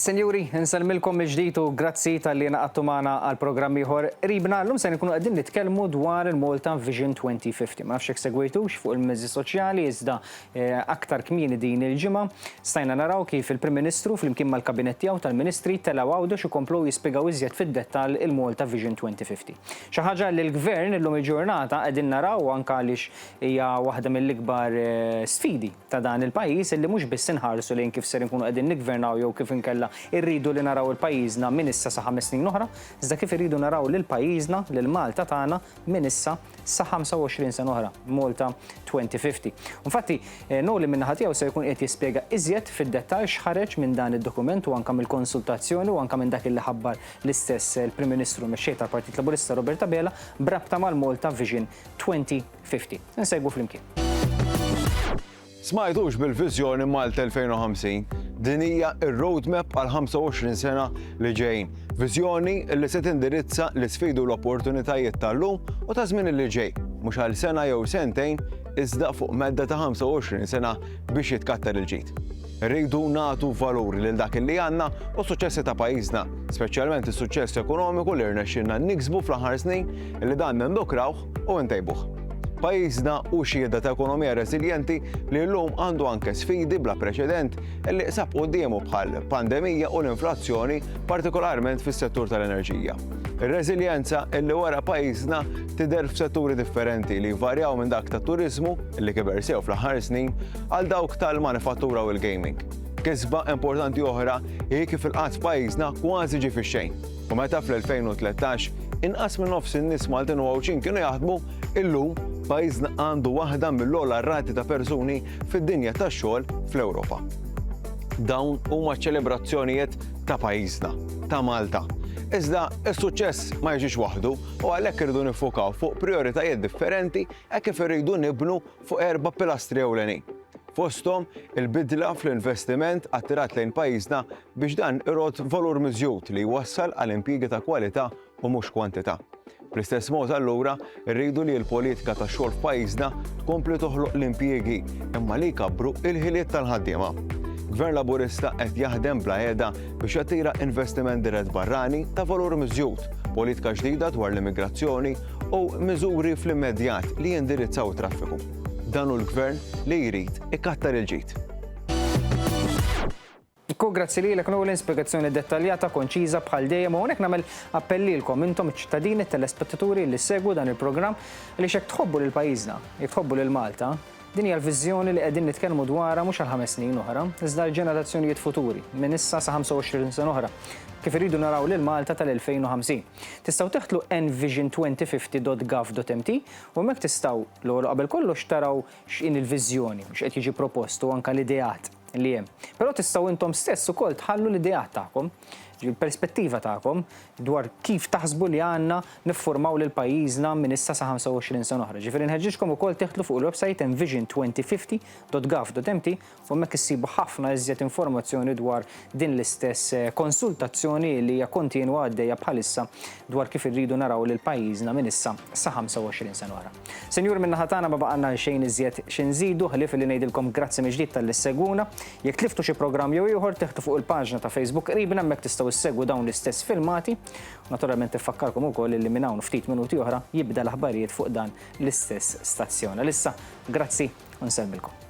Senjuri, nsalmilkom ġdid u grazzi tal-li naqattu magħna għal programm ieħor ribna llum se nkunu qegħdin nitkellmu dwar il-Malta Vision 2050. Ma nafx hekk segwejtux fuq il-mezzi soċjali iżda aktar kmieni din il-ġimgħa stajna naraw kif il-Prim Ministru flimkien mal-Kabinett tiegħu tal-Ministri telgħu għawdex ikomplu jispjegaw iżjed fid-dettall il-Malta Vision 2050. Xi ħaġa li l-Gvern illum il-ġurnata qegħdin naraw anke għaliex hija waħda mill-ikbar sfidi ta' dan il-pajjiż illi mhux biss inħarsu lejn kif ser inkunu qegħdin niggvernaw jew kif inkella irridu li naraw il-pajjiżna minn issa sa 5 snin oħra, iżda kif irridu naraw lil pajjiżna lil Malta tagħna minn issa sa 25 sena oħra, Malta 2050. Infatti, Noli minn naħa tiegħu se jkun qed jispjega iżjed fid-dettall x'ħareġ minn dan id-dokument u anke mill-konsultazzjoni u anke minn dak li ħabbar l-istess il-Prim Ministru mexxej tal-Partit Laburista Roberta Bela brabta mal-Malta Vision 2050. Insegwu flimkien. Smajtux bil-viżjoni Malta 2050, din hija r-roadmap għal 25 sena li ġejjin. Viżjoni li se tindirizza l-isfidu u l-opportunitajiet tal-lum u ta' żmien li ġej, mhux għal sena jew sentejn, iżda fuq medda ta' 25 sena biex jitkattar il-ġid. Rridu nagħtu valuri lil dak li għandna u suċċessi ta' pajjiżna, speċjalment is-suċċess ekonomiku li rnexxinna niksbu fl-aħħar snin li dan nindukrawh u ntejbuh. Pajjiżna u xieda ta' ekonomija reżiljenti li llum għandu anke sfidi bla preċedent li sab qudiemu bħal pandemija u l-inflazzjoni, partikolarment fis-settur tal-enerġija. Ir-reżiljenza li wara pajjiżna tidher f'setturi differenti li jvarjaw minn dak tat-turiżmu li kiber sew fl-aħħar snin għal dawk tal-manifattura u l-gaming. Kisba importanti oħra hi kif il-qatt f'pajjiżna kważi ġie fix-xejn. U meta fl-2013 inqas minn nofs in-nies Maltin u Għawċin kienu jaħdmu, illum pajjiżna għandu waħda mill-ogħla rati ta' persuni fid-dinja tax-xogħol fl-Ewropa. Dawn huma ċelebrazzjonijiet ta' pajjiżna, ta' Malta. Iżda s-suċċess ma jiġix waħdu u għalhekk irridu niffokaw fuq prijoritajiet differenti hekk kif irridu nibnu fuq 4 pilastri ewlenin. Fosthom il-bidla fl-investiment attirat lejn pajjiżna biex dan irod valur miżjud li jwassal għal impjiegi ta' kwalità u mhux kwantità. Bl-istess mod allura rridu li l-politika tax-xogħol f'pajjiżna tkompli toħloq l-impjiegi imma li jkabbru il-ħiliet tal-ħaddiema. Gvern Laburista qed jaħdem bla qiegħda biex jattira investiment dirett barrani ta' valur miżjud, politika ġdida dwar l-immigrazzjoni u miżuri fl-immedjat li jindirizzaw it-traffiku. Dan hu l-gvern li jrid ikattar il-ġid. Grazzi lilek Noli, spjegazzjoni dettaljata, konċiża bħal dejjem u hawnhekk nagħmel appellilkom intom iċ-ċittadini telespettaturi li segwu dan il-programm li xek tħobbu lil pajjiżna, tħobbu lil Malta. Din hija l-viżjoni li qegħdin nitkellmu dwarha mhux għal 5 snin oħra, iżda l-ġenerazzjonijiet futuri minn issa sa 25 sena oħra. Kif iridu naraw lil Malta tal-2050. Tistgħu teħtlu nvision2050.gov.mt u hemmhekk tistgħu l-ewwel qabel kollox taraw x'in il-viżjoni, x'qed jiġi propostu anke l-ideat li hemm. Però tistgħu intom stess ukoll tħallu l-ideat tagħkom, il-perspettiva tagħkom dwar kif taħsbu li għandna niffurmaw lil pajjiżna minn issa sa 25 sena oħra. Ġifieri nħeġġiġkom ukoll teħtlu fuq il-website nvision2050.gov.mt u hemmhekk issibu ħafna iżjed informazzjoni dwar din l-istess konsultazzjoni li hija kontinwa għaddejja bħalissa dwar kif irridu naraw lil pajjiżna minn issa sa 25 sena oħra. Senjur minn naħa tagħna ma baqgħna xejn iżjed xi nżidu ħlief li ngħidilkom grazzi mill-ġdid tal-seguna. Jekk tliftu xi programm jew ieħor teħtu fuq il-paġna ta' Facebook qribna hemmhekk tistgħu issegwu dawn l-istess filmati. Naturalment tifakkarkom ukoll li minn hawn ftit minuti oħra jibda l-aħbarijiet fuq dan l-istess stazzjon. Issa, grazzi u nsellmilkom.